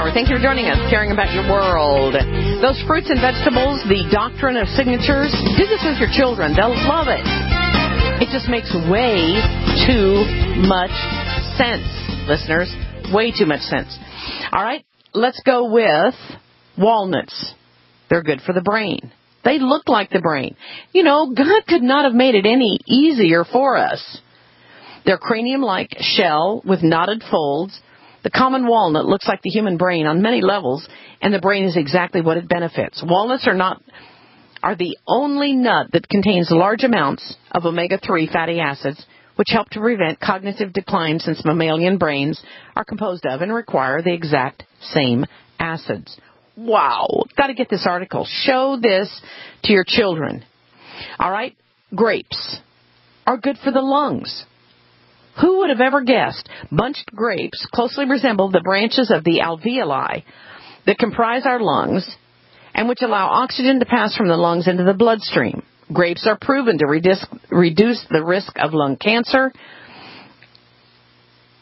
hour. Thank you for joining us, caring about your world. Those fruits and vegetables, the doctrine of signatures, do this with your children. They'll love it. It just makes way too much sense, listeners. Way too much sense. All right, let's go with walnuts. They're good for the brain. They look like the brain. You know, God could not have made it any easier for us. Their cranium-like shell with knotted folds. The common walnut looks like the human brain on many levels, and the brain is exactly what it benefits. Walnuts are the only nut that contains large amounts of omega-3 fatty acids, which help to prevent cognitive decline since mammalian brains are composed of and require the exact same acids. Wow. Got to get this article. Show this to your children. All right. Grapes are good for the lungs. Who would have ever guessed bunched grapes closely resemble the branches of the alveoli that comprise our lungs and which allow oxygen to pass from the lungs into the bloodstream? Grapes are proven to reduce the risk of lung cancer,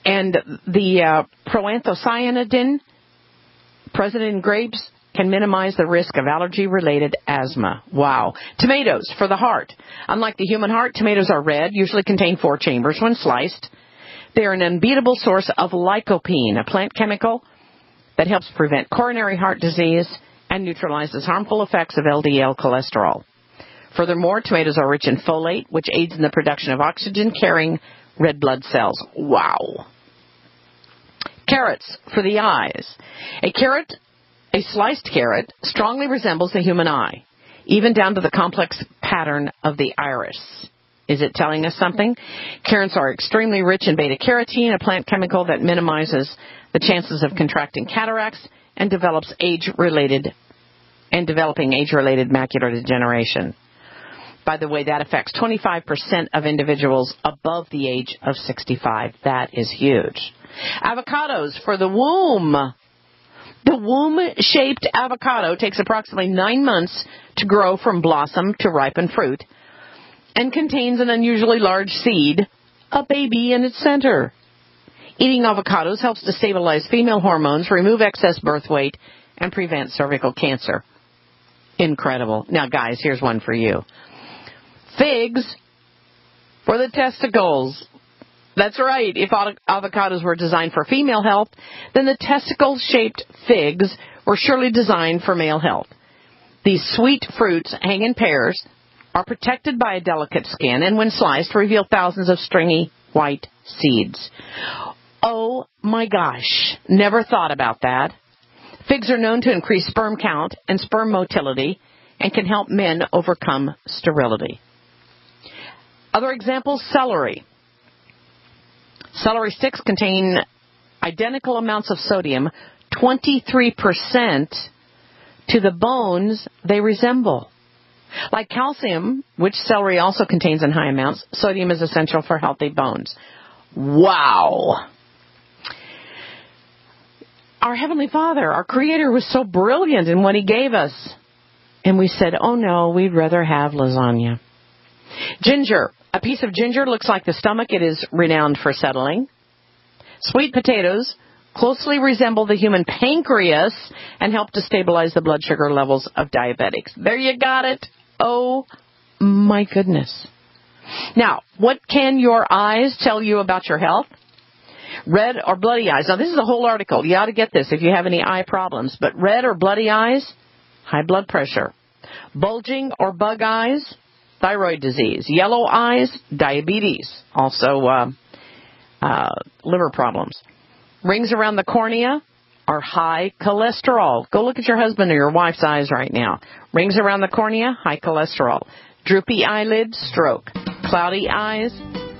and the proanthocyanidin present in grapes can minimize the risk of allergy-related asthma. Wow. Tomatoes for the heart. Unlike the human heart, tomatoes are red, usually contain 4 chambers when sliced. They are an unbeatable source of lycopene, a plant chemical that helps prevent coronary heart disease and neutralizes harmful effects of LDL cholesterol. Furthermore, tomatoes are rich in folate, which aids in the production of oxygen-carrying red blood cells. Wow. Carrots for the eyes. A sliced carrot, strongly resembles the human eye, even down to the complex pattern of the iris. Is it telling us something? Carrots are extremely rich in beta-carotene, a plant chemical that minimizes the chances of contracting cataracts and developing age-related macular degeneration. By the way, that affects 25% of individuals above the age of 65. That is huge. Avocados for the womb. The womb-shaped avocado takes approximately 9 months to grow from blossom to ripen fruit and contains an unusually large seed, a baby in its center. Eating avocados helps to stabilize female hormones, remove excess birth weight, and prevent cervical cancer. Incredible. Now, guys, here's one for you. Figs for the testicles. That's right. If avocados were designed for female health, then the testicle-shaped figs were surely designed for male health. These sweet fruits hang in pairs, are protected by a delicate skin, and when sliced, reveal thousands of stringy white seeds. Oh, my gosh. Never thought about that. Figs are known to increase sperm count and sperm motility and can help men overcome sterility. Other examples, celery. Celery sticks contain identical amounts of sodium, 23% to the bones they resemble. Like calcium, which celery also contains in high amounts, sodium is essential for healthy bones. Wow. Our Heavenly Father, our Creator, was so brilliant in what He gave us. And we said, oh no, we'd rather have lasagna. Ginger. A piece of ginger looks like the stomach it is renowned for settling. Sweet potatoes closely resemble the human pancreas and help to stabilize the blood sugar levels of diabetics. There you got it. Oh, my goodness. Now, what can your eyes tell you about your health? Red or bloody eyes. Now, this is a whole article. You ought to get this if you have any eye problems. But red or bloody eyes, high blood pressure. Bulging or bug eyes, thyroid disease. Yellow eyes, diabetes. Also, liver problems. Rings around the cornea are high cholesterol. Go look at your husband or your wife's eyes right now. Rings around the cornea, high cholesterol. Droopy eyelids, stroke. Cloudy eyes,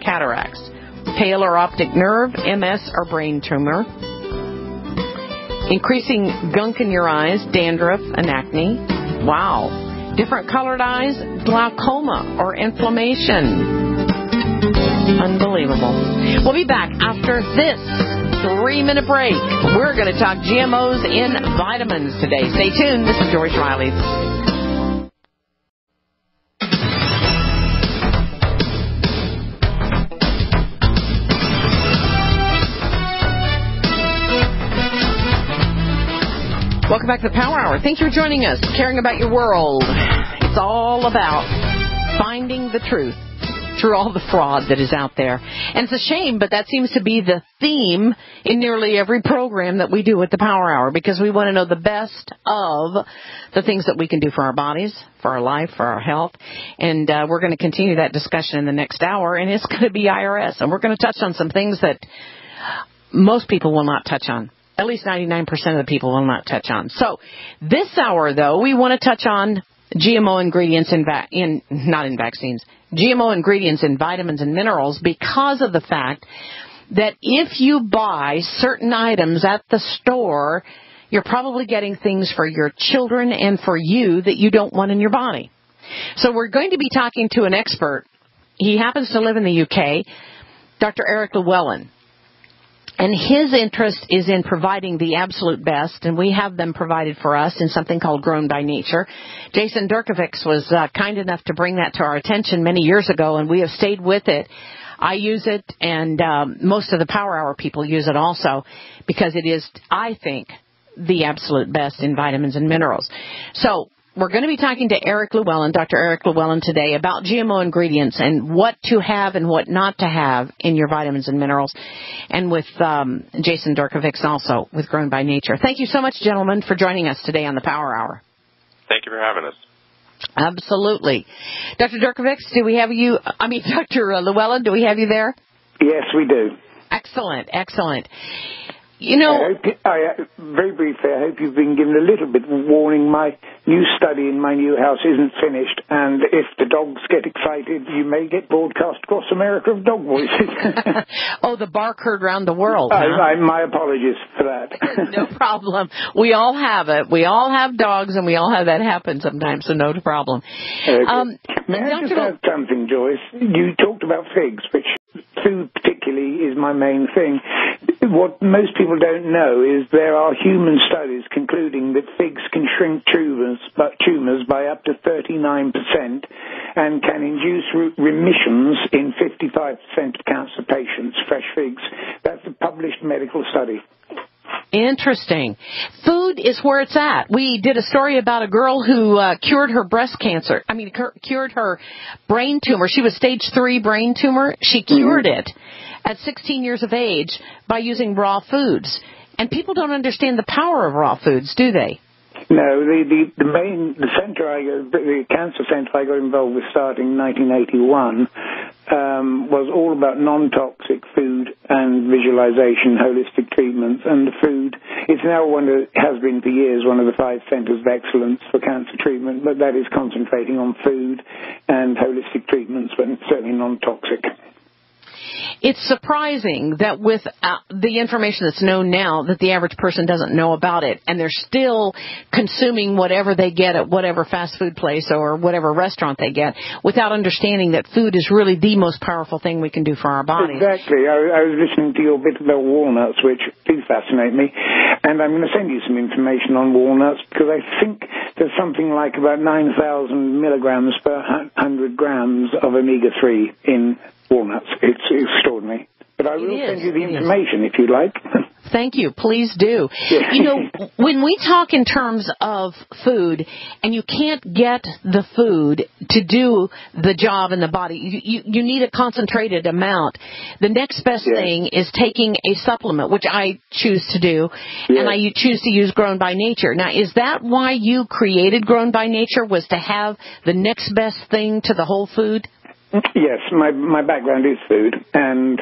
cataracts. Pale or optic nerve, MS or brain tumor. Increasing gunk in your eyes, dandruff and acne. Wow. Different colored eyes, glaucoma or inflammation. Unbelievable. We'll be back after this 3-minute break. We're going to talk GMOs in vitamins today. Stay tuned. This is Joyce Riley. Welcome back to the Power Hour. Thanks for joining us, caring about your world. It's all about finding the truth through all the fraud that is out there. And it's a shame, but that seems to be the theme in nearly every program that we do at the Power Hour, because we want to know the best of the things that we can do for our bodies, for our life, for our health. And we're going to continue that discussion in the next hour, and it's going to be IRS. And we're going to touch on some things that most people will not touch on. At least 99% of the people will not touch on. So this hour, though, we want to touch on GMO ingredients not in vaccines, GMO ingredients in vitamins and minerals, because of the fact that if you buy certain items at the store, you're probably getting things for your children and for you that you don't want in your body. So we're going to be talking to an expert. He happens to live in the UK, Dr. Eric Llewellyn. And his interest is in providing the absolute best, and we have them provided for us in something called Grown by Nature. Jason Derkevics was kind enough to bring that to our attention many years ago, and we have stayed with it. I use it, and most of the Power Hour people use it also, because it is, I think, the absolute best in vitamins and minerals. So we're going to be talking to Eric Llewellyn, Dr. Eric Llewellyn, today about GMO ingredients and what to have and what not to have in your vitamins and minerals, and with Jason Derkevics also with Grown by Nature. Thank you so much, gentlemen, for joining us today on the Power Hour. Thank you for having us. Absolutely. Dr. Derkevics, Dr. Llewellyn, do we have you there? Yes, we do. Excellent, excellent. You know, very briefly, I hope you've been given a little bit of warning. My new study in my new house isn't finished, and if the dogs get excited, you may get broadcast across America of dog voices. Oh, the bark heard round the world. Huh? My apologies for that. No problem. We all have it. We all have dogs, and we all have that happen sometimes, so no problem. Okay. May I just add something, Joyce? You talked about figs, which food particularly is my main thing. What most people don't know is there are human studies concluding that figs can shrink tumors by up to 39% and can induce remissions in 55% of cancer patients, fresh figs. That's a published medical study. Interesting. Food is where it's at. We did a story about a girl who cured her breast cancer. Cured her brain tumor. She was stage 3 brain tumor. She cured it at 16 years of age by using raw foods. And people don't understand the power of raw foods, do they? No, the cancer center I got involved with starting in 1981 was all about non-toxic food and visualization, holistic treatments, and the food. It's now has been for years one of the 5 centers of excellence for cancer treatment, but that is concentrating on food and holistic treatments, but certainly non-toxic. It's surprising that with the information that's known now, that the average person doesn't know about it, and they're still consuming whatever they get at whatever fast food place or whatever restaurant they get, without understanding that food is really the most powerful thing we can do for our bodies. Exactly. I was listening to your bit about walnuts, which do fascinate me, and I'm going to send you some information on walnuts, because I think there's something like about 9,000 milligrams per 100 grams of omega-3 in walnuts. It's extraordinary. But I will send you the information if you'd like. Thank you. Please do. Yeah. You know, when we talk in terms of food, and you can't get the food to do the job in the body, you need a concentrated amount. The next best thing is taking a supplement, which I choose to do, and I choose to use Grown by Nature. Now, is that why you created Grown by Nature, was to have the next best thing to the whole food? Yes, my background is food, and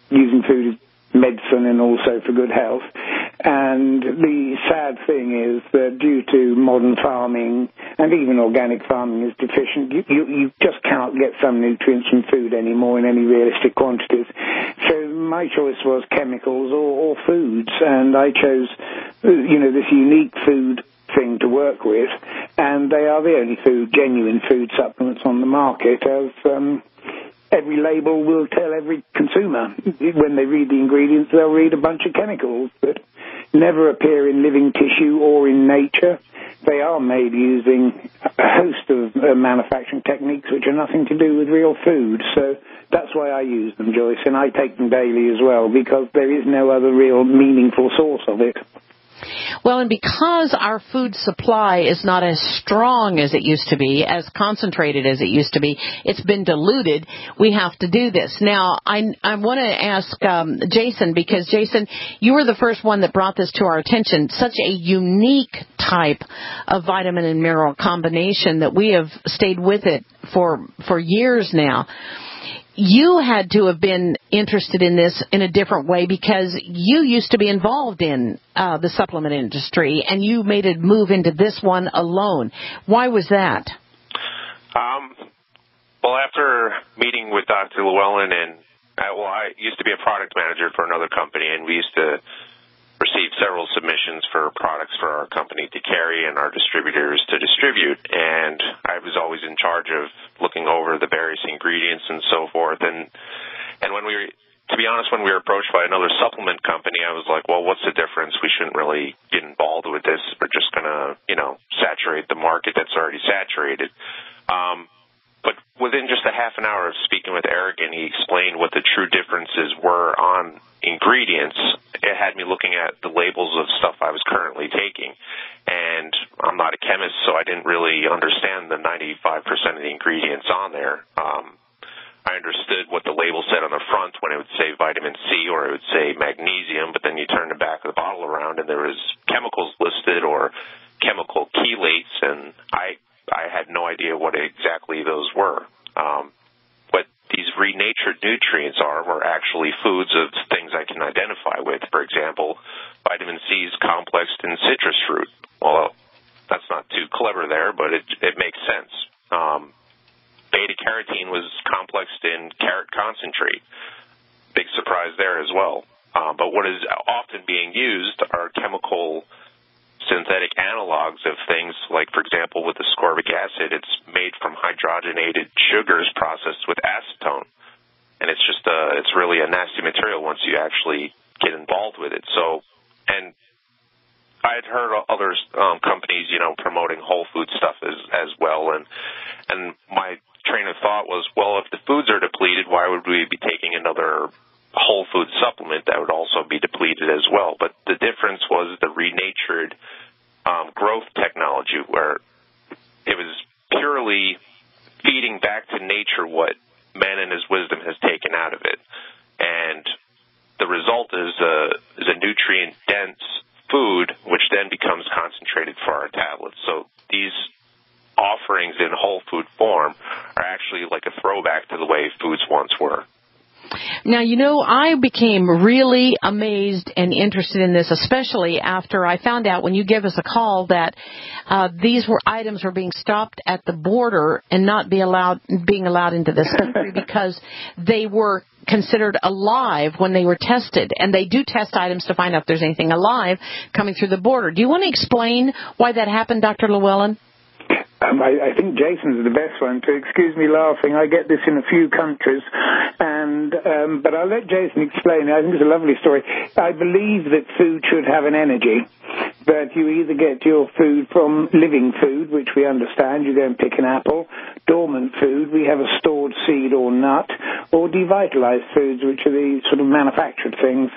using food as medicine and also for good health. And the sad thing is that due to modern farming, and even organic farming is deficient, you just cannot get some nutrients from food anymore in any realistic quantities. So my choice was chemicals or foods, and I chose, this unique food thing to work with, and they are the only genuine food supplements on the market, as every label will tell every consumer. When they read the ingredients, they'll read a bunch of chemicals that never appear in living tissue or in nature. They are made using a host of manufacturing techniques which are nothing to do with real food. So that's why I use them, Joyce, and I take them daily as well, because there is no other real meaningful source of it. Well, and because our food supply is not as strong as it used to be, as concentrated as it used to be, it's been diluted, we have to do this. Now, I want to ask Jason, because, Jason, you were the first one that brought this to our attention, such a unique type of vitamin and mineral combination that we have stayed with it for years now. You had to have been interested in this in a different way because you used to be involved in the supplement industry, and you made a move into this one alone. Why was that? Well, after meeting with Dr. Llewellyn, and I used to be a product manager for another company, and we used to receive several submissions for products for our company to carry and our distributors to distribute, and I was always in charge of looking over the various ingredients and so forth. And when to be honest, when we were approached by another supplement company, I was like, well, what's the difference? We shouldn't really get involved with this. We're just going to, saturate the market that's already saturated. But within just a half an hour of speaking with Eric, and he explained what the true differences were on ingredients, it had me looking at the labels of stuff I was currently taking. And I'm not a chemist, so I didn't really understand the 95% of the ingredients on there. I understood what the label said on the front when it would say vitamin C or it would say magnesium, but then you turn the back of the bottle around and there was chemicals listed or chemical chelates, and I had no idea what exactly those were. What these renatured nutrients were actually foods of things I can identify with. For example, vitamin C is complexed in citrus fruit. Well, that's not too clever there, but it makes sense. Beta-carotene was complexed in carrot concentrate. Big surprise there as well. But what is often being used are chemical synthetic analogs of things like, for example, with ascorbic acid, it's made from hydrogenated sugars processed with acetone. And it's just it's really a nasty material once you actually get involved with it. So, and I had heard other companies, promoting whole food stuff as well. And my train of thought was, well, if the foods are depleted, why would we be taking another whole food supplement that would also be depleted as well? But the difference was the renatured growth technology, where it was purely feeding back to nature what man in his wisdom has taken out of it. And the result is a nutrient-dense food, which then becomes concentrated for our tablets. So these offerings in whole food form are actually like a throwback to the way foods once were. Now, I became really amazed and interested in this, especially after I found out when you gave us a call that these items were being stopped at the border and not being allowed into this country because they were considered alive when they were tested. And they do test items to find out if there's anything alive coming through the border. Do you want to explain why that happened, Dr. Llewellyn? I think Jason's the best one to excuse me laughing. I get this in a few countries, but I'll let Jason explain. I think it's a lovely story. I believe that food should have an energy, but you either get your food from living food, which we understand, you go and pick an apple, dormant food, we have a stored seed or nut, or devitalized foods, which are the sort of manufactured things.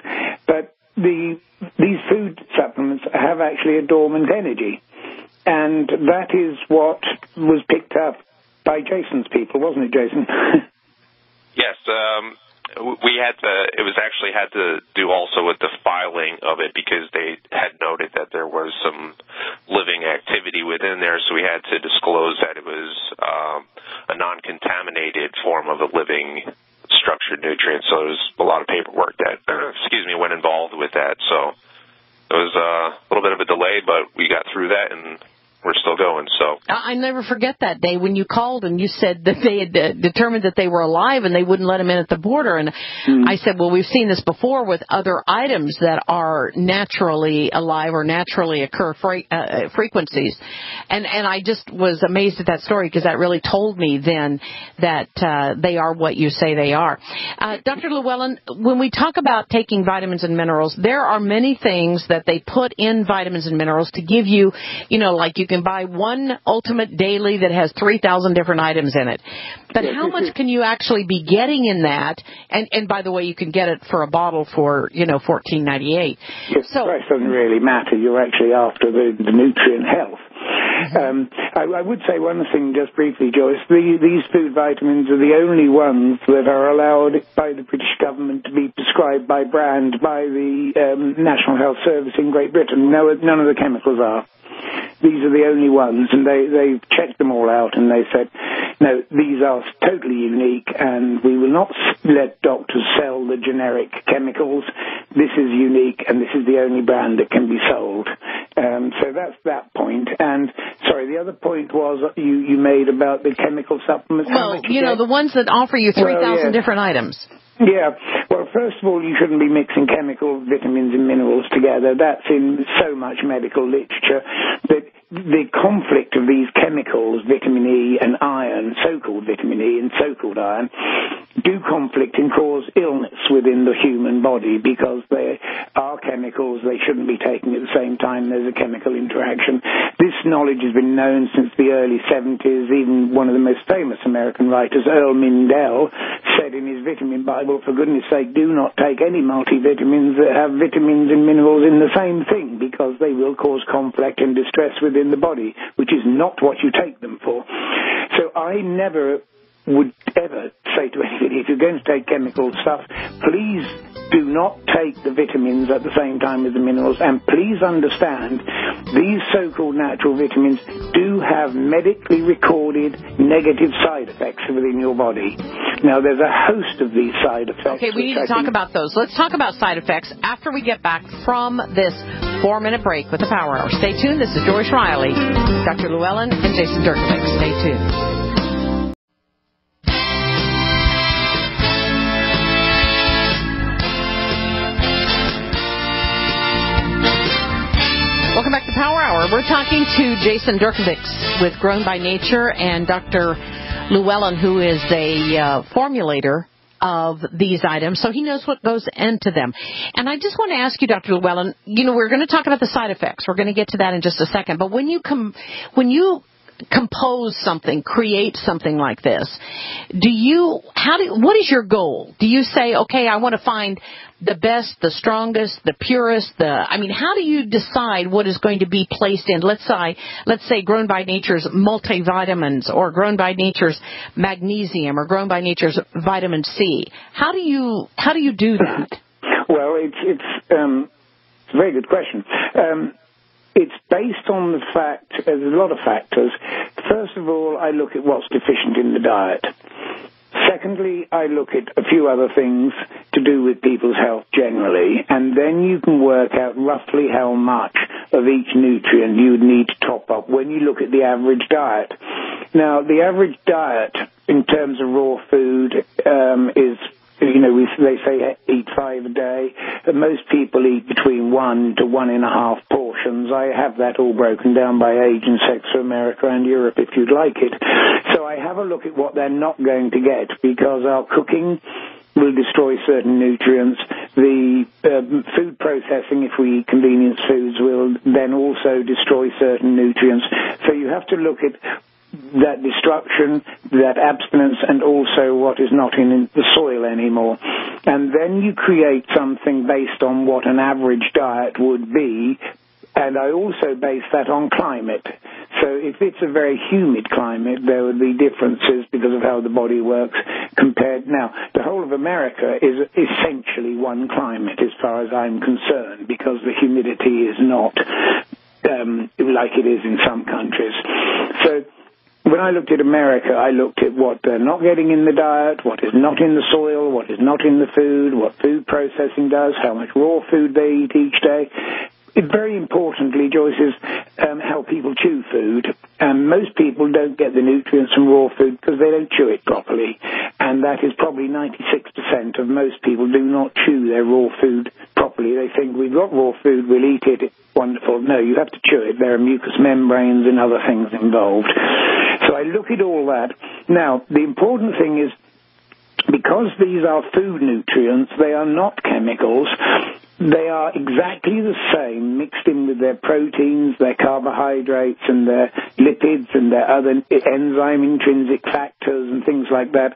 But these food supplements have actually a dormant energy. And that is what was picked up by Jason's people, wasn't it, Jason? Yes. We had to do also with the filing of it, because they had noted that there was some living activity within there, so we had to disclose that it was a non-contaminated form of a living structured nutrient. So there was a lot of paperwork that went involved with that. So it was a little bit of a delay, but we got through that, and we're still going. So I never forget that day when you called and you said that they had determined that they were alive and they wouldn't let them in at the border. And I said, well, we've seen this before with other items that are naturally alive or naturally occur frequencies. And I just was amazed at that story, because that really told me then that they are what you say they are. Dr. Llewellyn, when we talk about taking vitamins and minerals, there are many things that they put in vitamins and minerals to give you, like you can buy one Ultimate Daily that has 3,000 different items in it. But how much can you actually be getting in that? And by the way, you can get it for a bottle for, $14.98. Yes, so, the price doesn't really matter. You're actually after the nutrient health. I would say one thing just briefly, Joyce. These food vitamins are the only ones that are allowed by the British government to be prescribed by brand by the National Health Service in Great Britain. None of the chemicals are. These are the only ones, and they've checked them all out, and they said, no, these are totally unique, and we will not let doctors sell the generic chemicals. This is unique, and this is the only brand that can be sold. So that's that point. And, sorry, the other point was you made about the chemical supplements. Well, the ones that offer you 3,000 different items. Yeah. Well, first of all, you shouldn't be mixing chemical vitamins and minerals together. That's in so much medical literature that the conflict of these chemicals, vitamin E and iron, so-called vitamin E and so-called iron, do conflict and cause illness within the human body because they are chemicals. They shouldn't be taken at the same time there's a chemical interaction. This knowledge has been known since the early 70s. Even one of the most famous American writers, Earl Mindell, said in his vitamin Bible, for goodness sake, do not take any multivitamins that have vitamins and minerals in the same thing because they will cause conflict and distress within the body, which is not what you take them for. So I never would ever say to anybody, if you're going to take chemical stuff, please do not take the vitamins at the same time as the minerals, and please understand these so-called natural vitamins do have medically recorded negative side effects within your body. Now, there's a host of these side effects. Okay, we need to talk about those. Let's talk about side effects after we get back from this 4-minute break with the Power Hour. Stay tuned. This is Joyce Riley, Dr. Llewellyn, and Jason Derkevics. Stay tuned. Welcome back to Power Hour. We're talking to Jason Derkevics with Grown by Nature and Dr. Llewellyn, who is a formulator of these items, so he knows what goes into them. And I just want to ask you, Dr. Llewellyn, we're going to talk about the side effects. We're going to get to that in just a second. But when you compose something, create something like this, what is your goal? Do you say, okay, I want to find the best, the strongest, the purest, how do you decide what is going to be placed in? Let's say Grown by Nature's multivitamins, or Grown by Nature's magnesium, or Grown by Nature's vitamin C. How do you do that? Well, it's a very good question. It's based on the fact, there's a lot of factors. First of all, I look at what's deficient in the diet. Secondly, I look at a few other things to do with people's health generally, and then you can work out roughly how much of each nutrient you would need to top up when you look at the average diet. Now, the average diet in terms of raw food is, they say eat 5 a day. Most people eat between 1 to 1.5 portions. I have that all broken down by age and sex for America and Europe if you'd like it. So I have a look at what they're not going to get, because our cooking will destroy certain nutrients. The food processing, if we eat convenience foods, will then also destroy certain nutrients. So you have to look at that destruction, that abstinence, and also what is not in the soil anymore. And then you create something based on what an average diet would be, and I also base that on climate. So if it's a very humid climate, there would be differences because of how the body works compared. Now, the whole of America is essentially one climate as far as I'm concerned, because the humidity is not like it is in some countries. So when I looked at America, I looked at what they're not getting in the diet, what is not in the soil, what is not in the food, what food processing does, how much raw food they eat each day. Very importantly, Joyce, is how people chew food. Most people don't get the nutrients from raw food because they don't chew it properly. And that is probably 96% of most people do not chew their raw food properly. They think, we've got raw food, we'll eat it, it's wonderful. No, you have to chew it. There are mucous membranes and other things involved. So I look at all that. Now, the important thing is, because these are food nutrients, they are not chemicals. they are exactly the same, mixed in with their proteins, their carbohydrates, and their lipids, and their other enzyme intrinsic factors and things like that.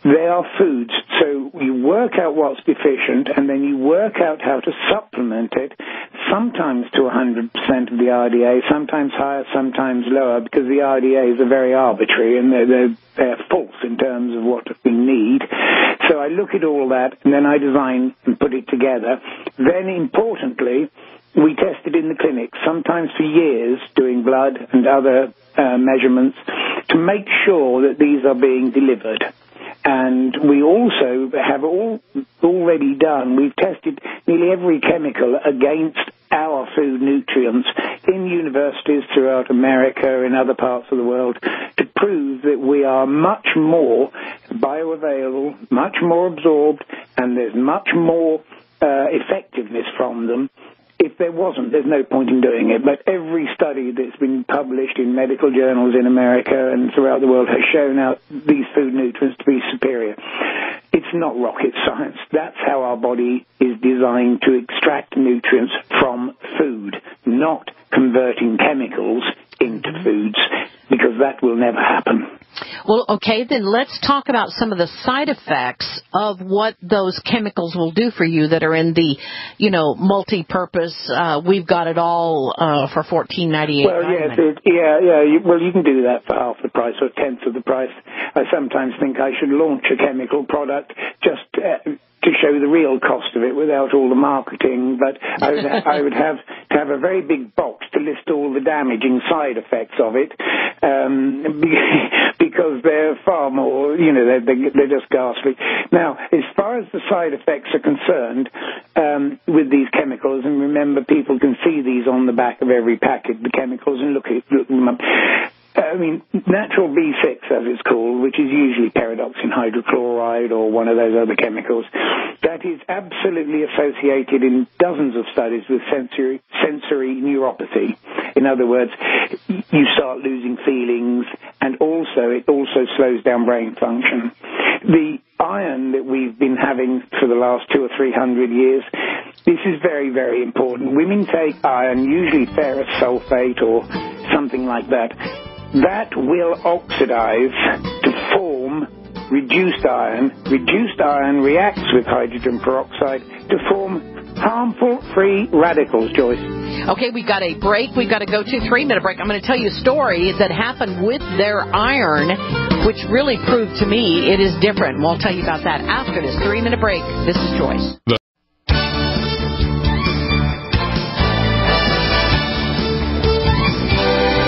They are foods. So you work out what's deficient, and then you work out how to supplement it, sometimes to 100% of the RDA, sometimes higher, sometimes lower, because the RDAs are very arbitrary, and they're false in terms of what we need. So I look at all that, and then I design and put it together. Then, importantly, we test it in the clinic, sometimes for years, doing blood and other measurements, to make sure that these are being delivered. And we also have already done, we've tested nearly every chemical against our food nutrients in universities throughout America and other parts of the world to prove that we are much more bioavailable, much more absorbed, and there's much more effectiveness from them. If there wasn't, there's no point in doing it. But every study that's been published in medical journals in America and throughout the world has shown out these food nutrients to be superior. It's not rocket science. That's how our body is designed to extract nutrients from food, not converting chemicals into foods, because that will never happen. Well, okay, then let's talk about some of the side effects of what those chemicals will do for you that are in the, multi-purpose, we've got it all for $14.98. Well, yes, well, you can do that for half the price or a tenth of the price. I sometimes think I should launch a chemical product just to show the real cost of it without all the marketing, but I would have to have a very big box to list all the damaging side effects of it, because they're far more, they're just ghastly. Now, as far as the side effects are concerned, with these chemicals, and remember, people can see these on the back of every packet, the chemicals, and look them up. Natural B6, as it's called, which is usually pyridoxine hydrochloride or one of those other chemicals, that is absolutely associated in dozens of studies with sensory neuropathy. In other words, you start losing feelings, and it also slows down brain function. The iron that we've been having for the last 200 or 300 years, this is very, very important. Women take iron, usually ferrous sulfate or something like that. That will oxidize to form reduced iron. Reduced iron reacts with hydrogen peroxide to form harmful free radicals, Joyce. Okay, we've got a break. We've got to go to 3-minute break. I'm going to tell you a story that happened with their iron, which really proved to me it is different. We'll tell you about that after this 3-minute break. This is Joyce.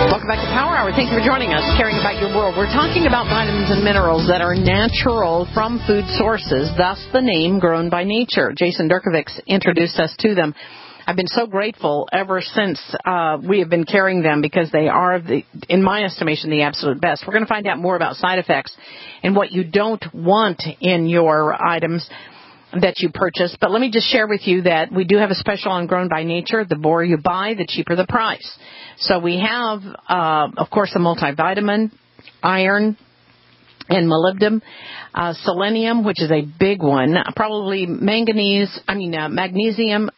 Welcome back to Power Hour. Thank you for joining us, caring about your world. We're talking about vitamins and minerals that are natural from food sources, thus the name Grown by Nature. Jason Derkevics introduced us to them. I've been so grateful ever since we have been carrying them, because they are, in my estimation, the absolute best. We're going to find out more about side effects and what you don't want in your items that you purchase. But let me just share with you that we do have a special on Grown by Nature. The more you buy, the cheaper the price. So we have, of course, a multivitamin, iron, and molybdenum, selenium, which is a big one, probably magnesium,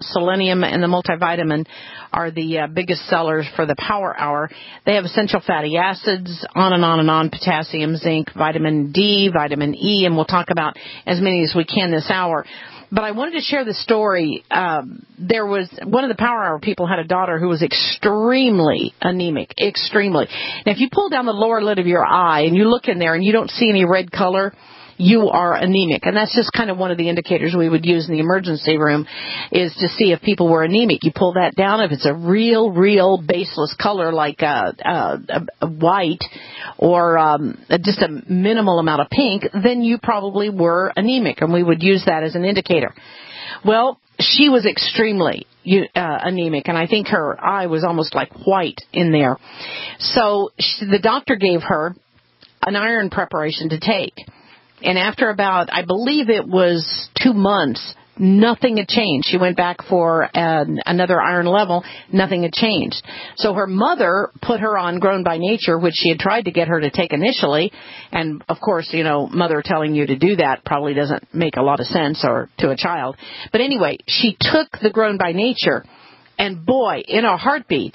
selenium, and the multivitamin are the biggest sellers for the Power Hour. They have essential fatty acids, on and on and on, potassium, zinc, vitamin D, vitamin E, and we'll talk about as many as we can this hour. But I wanted to share the story. There was one of the Power Hour people had a daughter who was extremely anemic, extremely. Now, if you pull down the lower lid of your eye and you look in there and you don't see any red color, you are anemic. And that's just kind of one of the indicators we would use in the emergency room, is to see if people were anemic. You pull that down. If it's a real baseless color like a white or just a minimal amount of pink, then you probably were anemic, and we would use that as an indicator. Well, she was extremely anemic, and I think her eye was almost like white in there. So the doctor gave her an iron preparation to take. And after about, I believe it was 2 months, nothing had changed. She went back for another iron level. Nothing had changed. So her mother put her on Grown by Nature, which she had tried to get her to take initially. And, of course, mother telling you to do that probably doesn't make a lot of sense or to a child. But anyway, she took the Grown by Nature, and boy, in a heartbeat,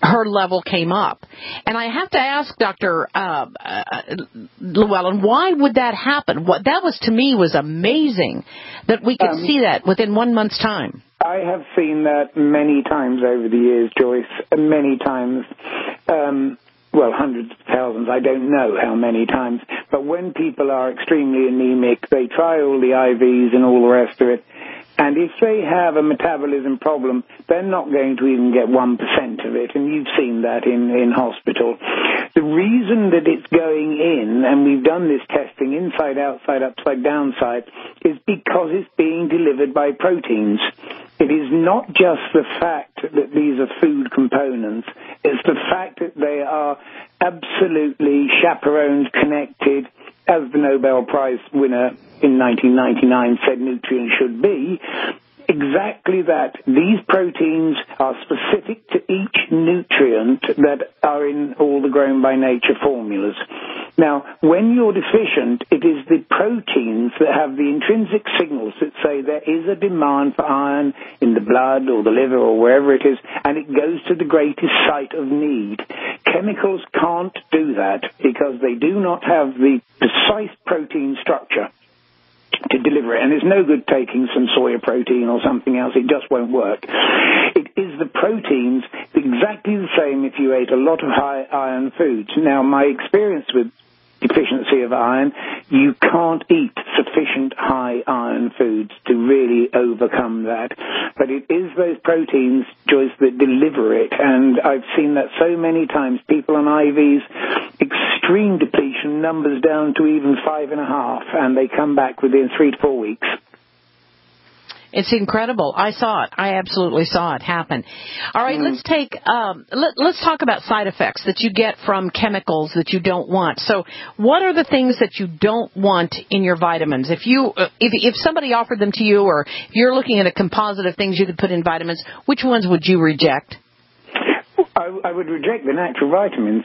her level came up. And I have to ask Dr. Llewellyn, why would that happen? What that was, to me, was amazing that we could see that within 1 month's time. I have seen that many times over the years, Joyce, many times. Hundreds of thousands, I don't know how many times. But when people are extremely anemic, they try all the IVs and all the rest of it. And if they have a metabolism problem, they're not going to even get 1% of it. And you've seen that in hospital. The reason that it's going in, and we've done this testing inside, outside, upside, downside, is because it's being delivered by proteins. It is not just the fact that these are food components. It's the fact that they are absolutely chaperoned, connected, as the Nobel Prize winner in 1999 said nutrients should be. Exactly that. These proteins are specific to each nutrient that are in all the Grown by Nature formulas. Now, when you're deficient, it is the proteins that have the intrinsic signals that say there is a demand for iron in the blood or the liver or wherever it is, and it goes to the greatest site of need. Chemicals can't do that because they do not have the precise protein structure to deliver it. And it's no good taking some soya protein or something else. It just won't work. It is the proteins exactly the same if you ate a lot of high iron foods. Now, my experience with deficiency of iron, you can't eat sufficient high iron foods to really overcome that. But it is those proteins, Joyce, that deliver it. And I've seen that so many times. People on IVs, extreme depletion, numbers down to even 5.5, and they come back within 3 to 4 weeks. It's incredible. I saw it. I absolutely saw it happen. All right, let's talk about side effects that you get from chemicals that you don't want. So, what are the things that you don't want in your vitamins? If somebody offered them to you, or if you're looking at a composite of things you could put in vitamins, which ones would you reject? I would reject the natural vitamins.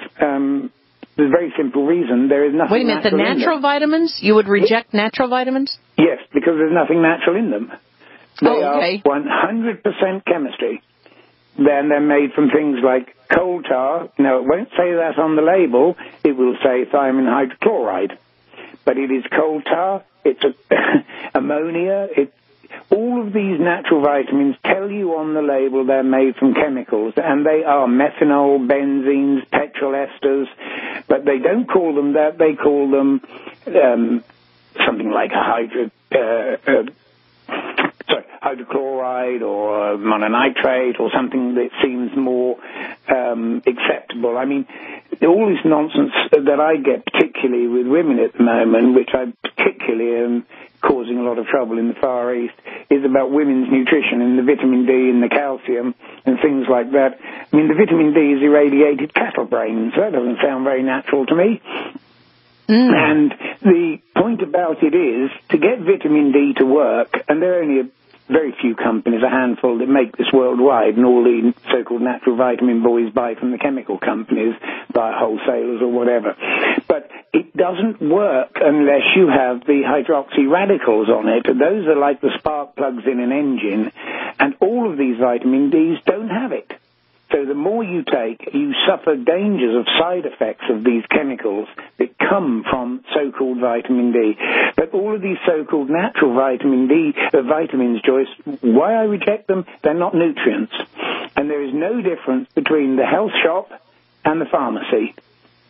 There's a very simple reason. There is nothing. Wait a minute, the natural vitamins? You would reject natural vitamins? Yes, because there's nothing natural in them. They are 100% chemistry. Then they're made from things like coal tar. Now, it won't say that on the label. It will say thiamine hydrochloride. But it is coal tar. It's ammonia. All of these natural vitamins tell you on the label they're made from chemicals, and they are methanol, benzenes, petrol esters, but they don't call them that. They call them something like hydrochloride or mononitrate or something that seems more acceptable. I mean, all this nonsense that I get, particularly with women at the moment, which I particularly am causing a lot of trouble in the Far East, is about women's nutrition and the vitamin D and the calcium and things like that. I mean, the vitamin D is irradiated cattle brains. That doesn't sound very natural to me. And the point about it is, to get vitamin D to work, and there are only very few companies, a handful, that make this worldwide, and all the so-called natural vitamin boys buy from the chemical companies, by wholesalers or whatever. But it doesn't work unless you have the hydroxy radicals on it. Those are like the spark plugs in an engine, and all of these vitamin Ds don't have it. So the more you take, you suffer dangers of side effects of these chemicals that come from so-called vitamin D. But all of these so-called natural vitamins, Joyce, why I reject them, they're not nutrients. And there is no difference between the health shop and the pharmacy,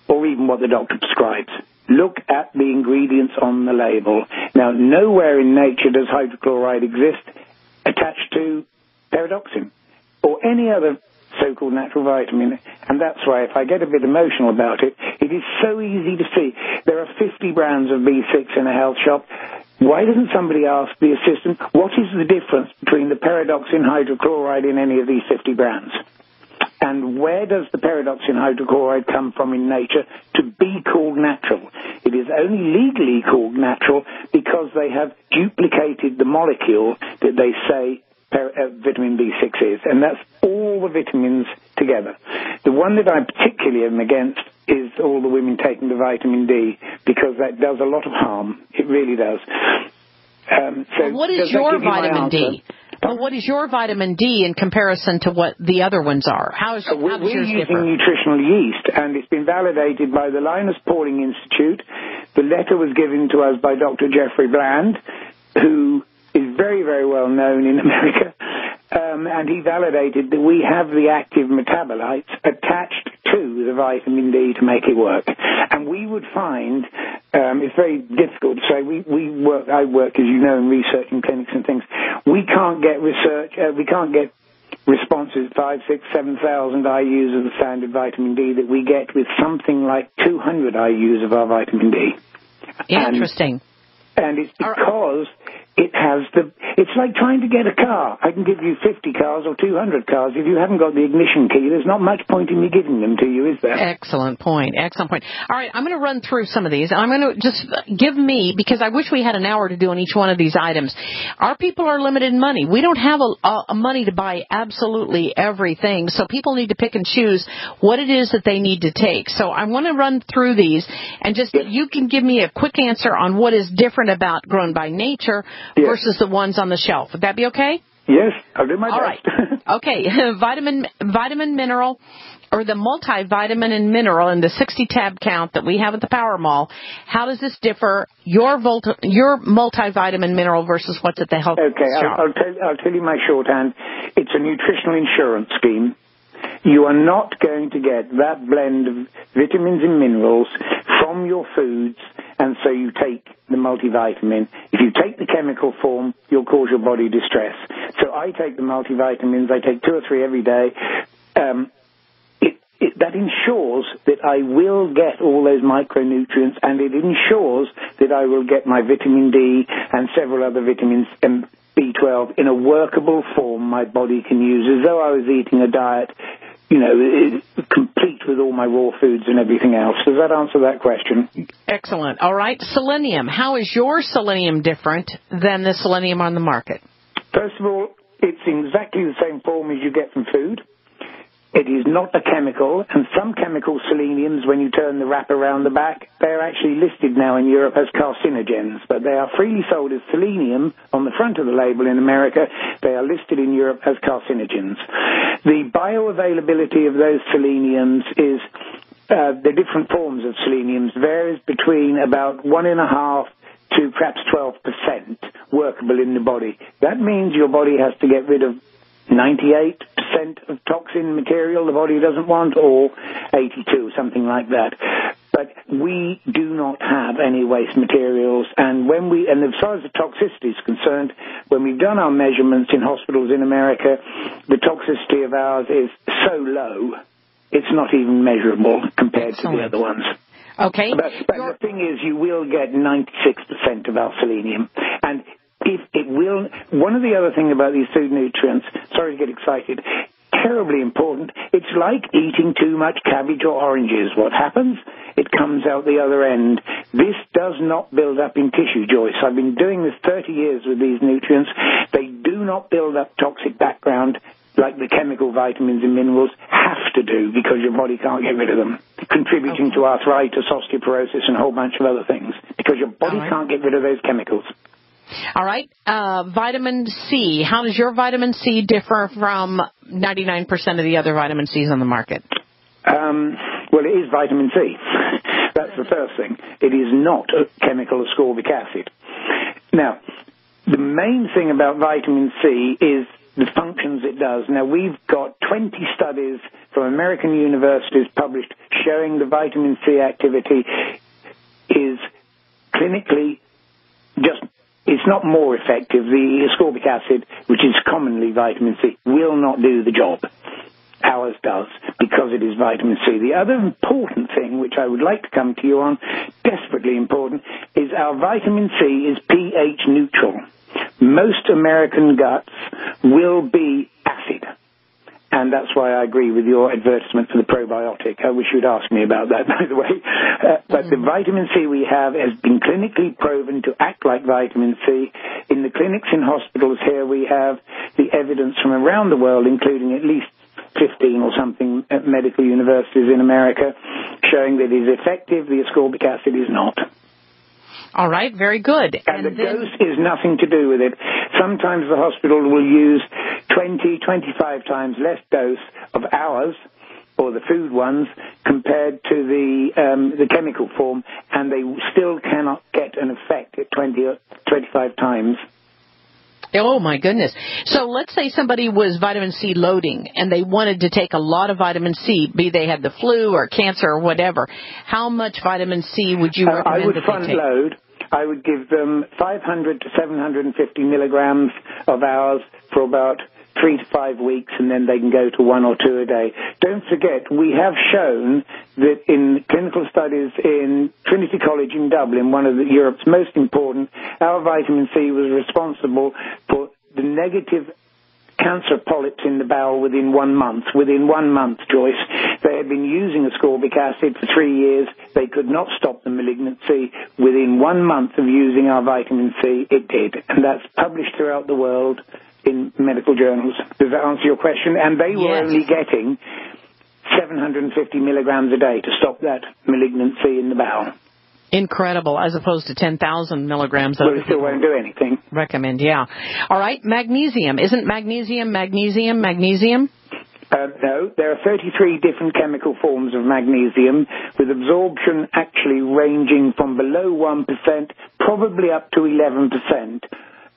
or even what the doctor prescribes. Look at the ingredients on the label. Now, nowhere in nature does hydrochloride exist attached to pyridoxine or any other so-called natural vitamin, and that's why if I get a bit emotional about it, it is so easy to see. There are 50 brands of B6 in a health shop. Why doesn't somebody ask the assistant, what is the difference between the pyridoxine hydrochloride in any of these 50 brands? And where does the pyridoxine hydrochloride come from in nature to be called natural? It is only legally called natural because they have duplicated the molecule that they say vitamin B6 is, and that's all the vitamins together. The one that I particularly am against is all the women taking the vitamin D, because that does a lot of harm. It really does. So what is your vitamin D? Well, what is your vitamin D in comparison to what the other ones are? How does we're yours using differ? nutritional yeast, and it's been validated by the Linus Pauling Institute. The letter was given to us by Dr. Jeffrey Bland, who is very, very well known in America, and he validated that we have the active metabolites attached to the vitamin D to make it work. And we would find, it's very difficult to say, I work, as you know, in research in clinics and things. We can't get responses 5, 6, 7,000 IUs of the standard vitamin D that we get with something like 200 IUs of our vitamin D. Interesting. And it's because it's like trying to get a car. I can give you 50 cars or 200 cars. If you haven't got the ignition key, there's not much point in me giving them to you, is there? Excellent point. Excellent point. All right, I'm going to run through some of these. I'm going to just give me, because I wish we had an hour to do on each one of these items. Our people are limited in money. We don't have a money to buy absolutely everything, so people need to pick and choose what it is that they need to take. So I want to run through these, and just you can give me a quick answer on what is different about grown by nature versus the ones on the shelf. Would that be okay? Yes, I'll do my best. All right. Okay. Vitamin mineral, or the multivitamin and mineral in the 60-tab count that we have at the Power Mall. How does this differ, your multivitamin mineral versus what's at the health shop? I'll tell you my shorthand. It's a nutritional insurance scheme. You are not going to get that blend of vitamins and minerals from your foods, and so you take the multivitamin. If you take the chemical form, you'll cause your body distress. So I take the multivitamins. I take 2 or 3 every day. That ensures that I will get all those micronutrients, and it ensures that I will get my vitamin D and several other vitamins and B12 in a workable form my body can use, as though I was eating a diet, complete with all my raw foods and everything else. Does that answer that question? Excellent. All right. Selenium. How is your selenium different than the selenium on the market? First of all, it's in exactly the same form as you get from food. It is not a chemical, and some chemical seleniums, when you turn the wrap around the back, they're actually listed now in Europe as carcinogens, but they are freely sold as selenium on the front of the label in America. They are listed in Europe as carcinogens. The bioavailability of those seleniums is, the different forms of seleniums varies between about 1.5% to perhaps 12% workable in the body. That means your body has to get rid of 98% of toxin material the body doesn't want, or 82, something like that. But we do not have any waste materials, and as far as the toxicity is concerned, when we've done our measurements in hospitals in America, the toxicity of ours is so low, it's not even measurable compared to the other ones. Okay. But the thing is, you will get 96% of our selenium, and if it will, one of the other things about these food nutrients, sorry to get excited, terribly important, it's like eating too much cabbage or oranges. What happens? It comes out the other end. This does not build up in tissue, Joyce. I've been doing this 30 years with these nutrients. They do not build up toxic background like the chemical vitamins and minerals have to do, because your body can't get rid of them, contributing to arthritis, osteoporosis, and a whole bunch of other things, because your body can't get rid of those chemicals. All right. Vitamin C. How does your vitamin C differ from 99% of the other vitamin Cs on the market? Well, it is vitamin C. That's the first thing. It is not a chemical ascorbic acid. Now, the main thing about vitamin C is the functions it does. Now, we've got 20 studies from American universities published showing the vitamin C activity is clinically it's not more effective. The ascorbic acid, which is commonly vitamin C, will not do the job. Ours does, because it is vitamin C. The other important thing, which I would like to come to you on, desperately important, is our vitamin C is pH neutral. Most American guts will be acid. and that's why I agree with your advertisement for the probiotic. I wish you'd asked me about that, by the way. But the vitamin C we have has been clinically proven to act like vitamin C. In the clinics in hospitals here, we have the evidence from around the world, including at least 15 or something at medical universities in America, showing that it is effective. The ascorbic acid is not. All right, very good. And the dose is nothing to do with it. Sometimes the hospital will use 20, 25 times less dose of ours, or the food ones, compared to the chemical form, and they still cannot get an effect at 20 or 25 times. Oh, my goodness. So let's say somebody was vitamin C loading and they wanted to take a lot of vitamin C, be they had the flu or cancer or whatever. How much vitamin C would you recommend I would that front they take? load. I would give them 500 to 750 milligrams of ours for about 3 to 5 weeks, and then they can go to 1 or 2 a day. Don't forget, we have shown that in clinical studies in Trinity College in Dublin, one of Europe's most important, our vitamin C was responsible for the negative cancer polyps in the bowel within 1 month. Within 1 month, Joyce, they had been using ascorbic acid for 3 years. They could not stop the malignancy. Within 1 month of using our vitamin C, it did. And that's published throughout the world in medical journals. Does that answer your question? And they were only getting 750 milligrams a day to stop that malignancy in the bowel. Incredible, as opposed to 10,000 milligrams. Well, it still won't do anything. Recommend, yeah. All right, magnesium. Isn't magnesium? No, there are 33 different chemical forms of magnesium, with absorption actually ranging from below 1%, probably up to 11%.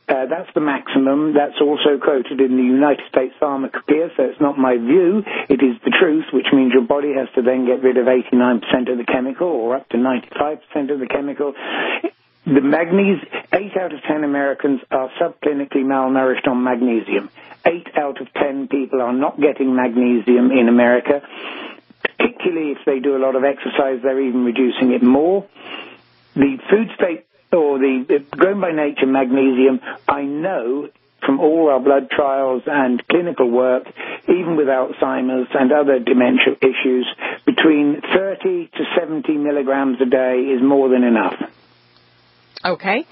That's the maximum. That's also quoted in the United States Pharmacopoeia, so it's not my view. It is the truth, which means your body has to then get rid of 89% of the chemical, or up to 95% of the chemical. The 8 out of 10 Americans are subclinically malnourished on magnesium. 8 out of 10 people are not getting magnesium in America. Particularly if they do a lot of exercise, they're even reducing it more. The food state, or the grown by nature magnesium, I know from all our blood trials and clinical work, even with Alzheimer's and other dementia issues, between 30 to 70 milligrams a day is more than enough. Okay.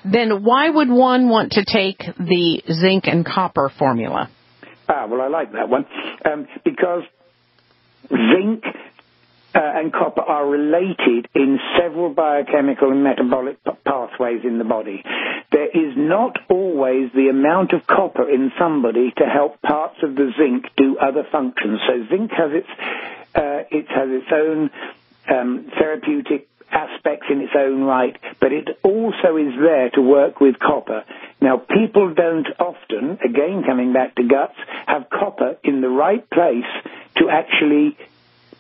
Then why would one want to take the zinc and copper formula? Well, I like that one. Because zinc and copper are related in several biochemical and metabolic pathways in the body. There is not always the amount of copper in somebody to help parts of the zinc do other functions. So zinc has its own therapeutic aspects in its own right, but it also is there to work with copper. Now, people don't often, again coming back to guts, have copper in the right place to actually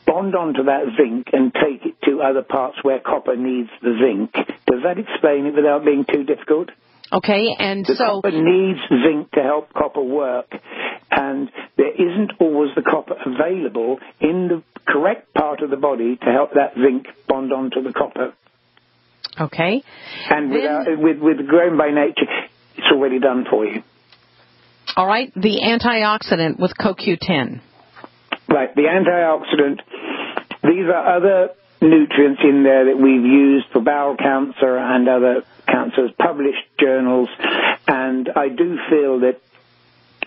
bond onto that zinc and take it to other parts where copper needs the zinc. Does that explain it without being too difficult? Okay, and so copper needs zinc to help copper work, and there isn't always the copper available in the correct part of the body to help that zinc bond onto the copper. Okay. And with grown by nature, it's already done for you. All right, the antioxidant with CoQ10. Right, the antioxidant, these are other nutrients in there that we've used for bowel cancer and other cancers, published journals, and I do feel that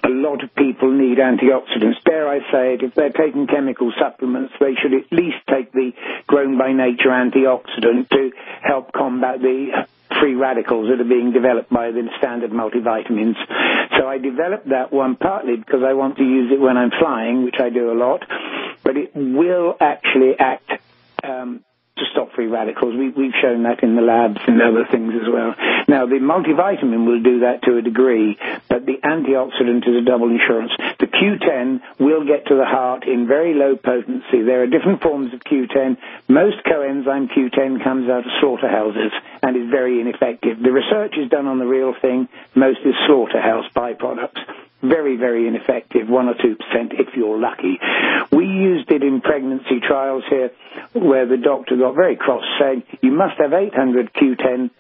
a lot of people need antioxidants. Dare I say it, if they're taking chemical supplements, they should at least take the grown by nature antioxidant to help combat the free radicals that are being developed by the standard multivitamins. So I developed that one partly because I want to use it when I'm flying, which I do a lot, but it will actually act to stop free radicals. We've shown that in the labs and other things as well. Now, the multivitamin will do that to a degree, but the antioxidant is a double insurance. The Q10 will get to the heart in very low potency. There are different forms of Q10. Most coenzyme Q10 comes out of slaughterhouses and is very ineffective. The research is done on the real thing. Most is slaughterhouse byproducts. Very, very ineffective, 1 or 2% if you're lucky. We used it in pregnancy trials here where the doctor got very cross saying, you must have 800 Q10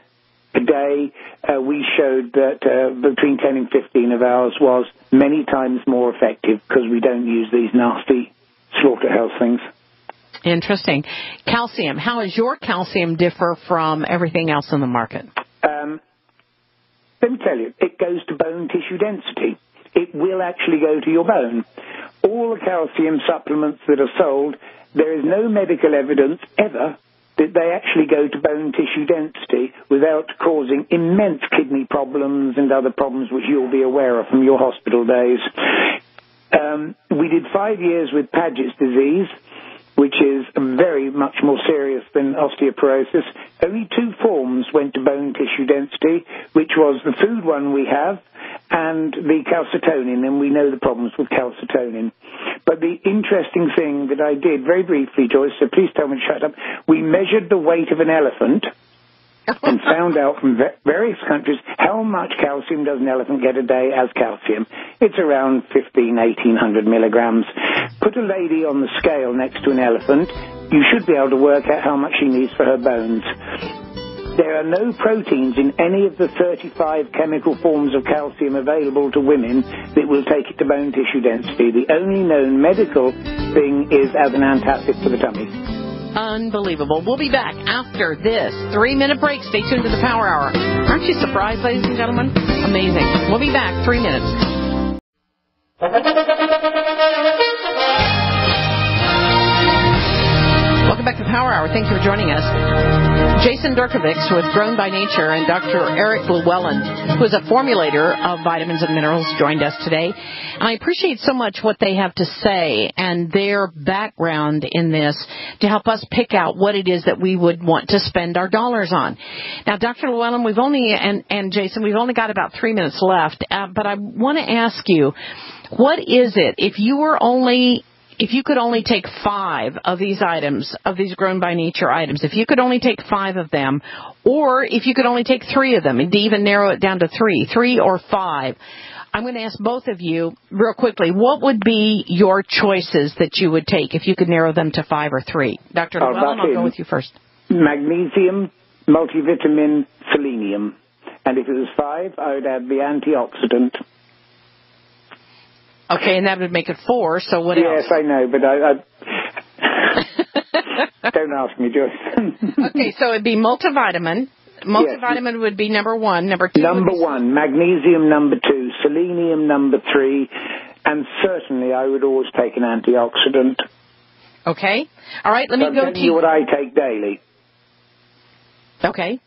a day, we showed that between 10 and 15 of ours was many times more effective because we don't use these nasty slaughterhouse things. Interesting. Calcium. How does your calcium differ from everything else in the market? Let me tell you, it goes to bone tissue density. It will actually go to your bone. All the calcium supplements that are sold, there is no medical evidence ever that they actually go to bone tissue density without causing immense kidney problems and other problems which you'll be aware of from your hospital days. We did 5 years with Paget's disease, which is very much more serious than osteoporosis. Only 2 forms went to bone tissue density, which was the food one we have and the calcitonin, and we know the problems with calcitonin. But the interesting thing that I did, very briefly, Joyce, so please tell me to shut up, we measured the weight of an elephant and found out from various countries how much calcium does an elephant get a day as calcium. It's around 1,800 milligrams. Put a lady on the scale next to an elephant, you should be able to work out how much she needs for her bones. There are no proteins in any of the 35 chemical forms of calcium available to women that will take it to bone tissue density. The only known medical thing is as an antacid for the tummy. Unbelievable. We'll be back after this 3-minute break. Stay tuned to the Power Hour. Aren't you surprised, ladies and gentlemen? Amazing. We'll be back 3 minutes. Welcome back to the Power Hour. Thank you for joining us. Jason Derkevics with Grown by Nature and Dr. Llewellyn, who is a formulator of vitamins and minerals, joined us today. And I appreciate so much what they have to say and their background in this to help us pick out what it is that we would want to spend our dollars on. Now, Dr. Llewellyn, and Jason, we've only got about 3 minutes left, but I want to ask you, what is it, if you could only take 5 of these items, of these Grown by Nature items, if you could only take 5 of them, or if you could only take 3 of them, and to even narrow it down to 3 or 5, I'm going to ask both of you real quickly, what would be your choices that you would take if you could narrow them to 5 or 3? Dr. Llewellyn, I'll go with you first. Magnesium, multivitamin, selenium. And if it was 5, I would add the antioxidant. Okay, and that would make it 4, so what else? Yes, I know, but I don't ask me, Joyce. Okay, so it'd be multivitamin. Multivitamin yes. Would be number 1. Number 2 Number 1, magnesium number 2, selenium number 3, and certainly I would always take an antioxidant. Okay. All right, let me go to you what I take daily. Okay.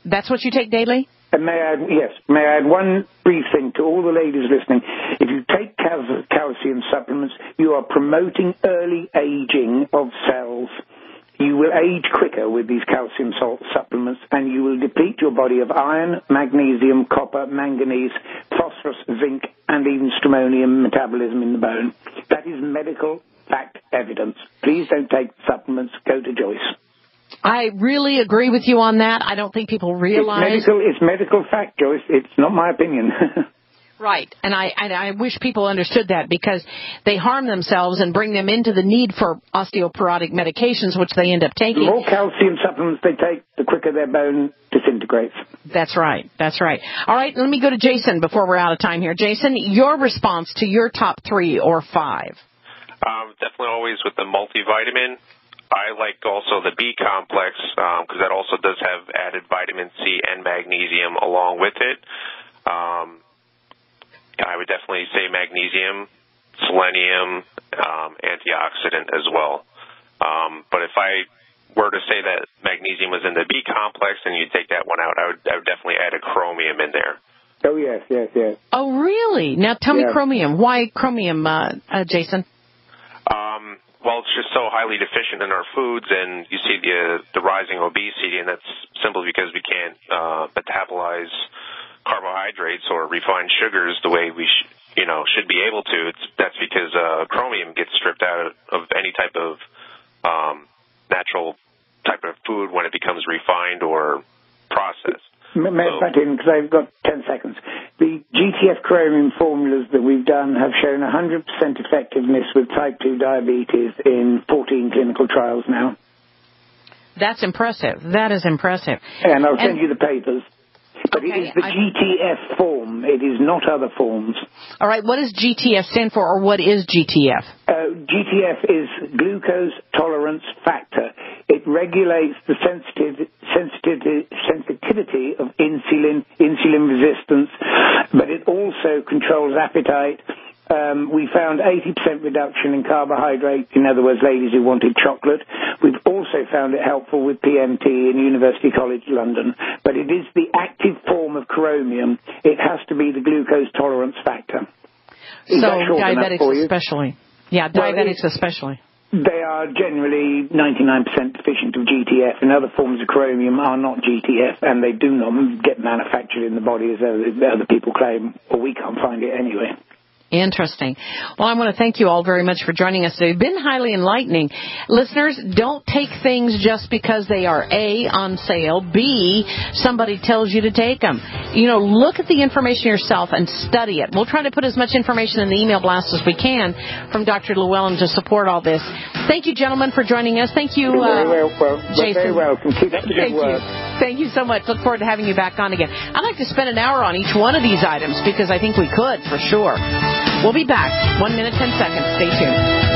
That's what you take daily? And may I add one brief thing to all the ladies listening. If you take calcium supplements, you are promoting early aging of cells. You will age quicker with these calcium salt supplements, and you will deplete your body of iron, magnesium, copper, manganese, phosphorus, zinc, and even stramonium metabolism in the bone. That is medical fact evidence. Please don't take supplements. Go to Joyce. I really agree with you on that. I don't think people realize... It's medical fact, Joyce. It's not my opinion. Right, and I wish people understood that, because they harm themselves and bring them into the need for osteoporotic medications, which they end up taking. The more calcium supplements they take, the quicker their bone disintegrates. That's right. All right, let me go to Jason before we're out of time here. Jason, your response to your top 3 or 5? Definitely always with the multivitamin. I like also the B complex because that also does have added vitamin C and magnesium along with it. I would definitely say magnesium, selenium, antioxidant as well. But if I were to say that magnesium was in the B complex and you take that one out, I would definitely add a chromium in there. Oh, yes. Oh, really? Now tell me chromium. Why chromium, Jason? Well, it's just so highly deficient in our foods, and you see the rising obesity, and that's simply because we can't metabolize carbohydrates or refined sugars the way we should be able to. That's because chromium gets stripped out of any type of natural type of food when it becomes refined or processed. May I cut in, because I've got 10 seconds. The GTF chromium formulas that we've done have shown 100% effectiveness with type 2 diabetes in 14 clinical trials now. That's impressive. That is impressive. And I'll send you the papers. But Okay, it is the GTF form. It is not other forms. All right. What does GTF stand for, or what is GTF? GTF is glucose tolerance factor. It regulates the sensitivity of insulin resistance, but it also controls appetite. We found 80% reduction in carbohydrate, in other words, ladies who wanted chocolate. We've also found it helpful with PMT in University College London. But it is the active form of chromium. It has to be the glucose tolerance factor. Is So that short enough diabetics for you? especially. Yeah, diabetics especially. They are generally 99% deficient of GTF, and other forms of chromium are not GTF, and they do not get manufactured in the body as other people claim, or we can't find it anyway. Interesting. Well, I want to thank you all very much for joining us today. It's been highly enlightening. Listeners, don't take things just because they are A, on sale, B, somebody tells you to take them. You know, look at the information yourself and study it. We'll try to put as much information in the email blast as we can from Dr. Llewellyn to support all this. Thank you, gentlemen, for joining us. Thank you, Jason. Very welcome. Keep up the good work. Thank you so much. Look forward to having you back on again. I'd like to spend an hour on each one of these items because I think we could, for sure. We'll be back. 1 minute, 10 seconds. Stay tuned.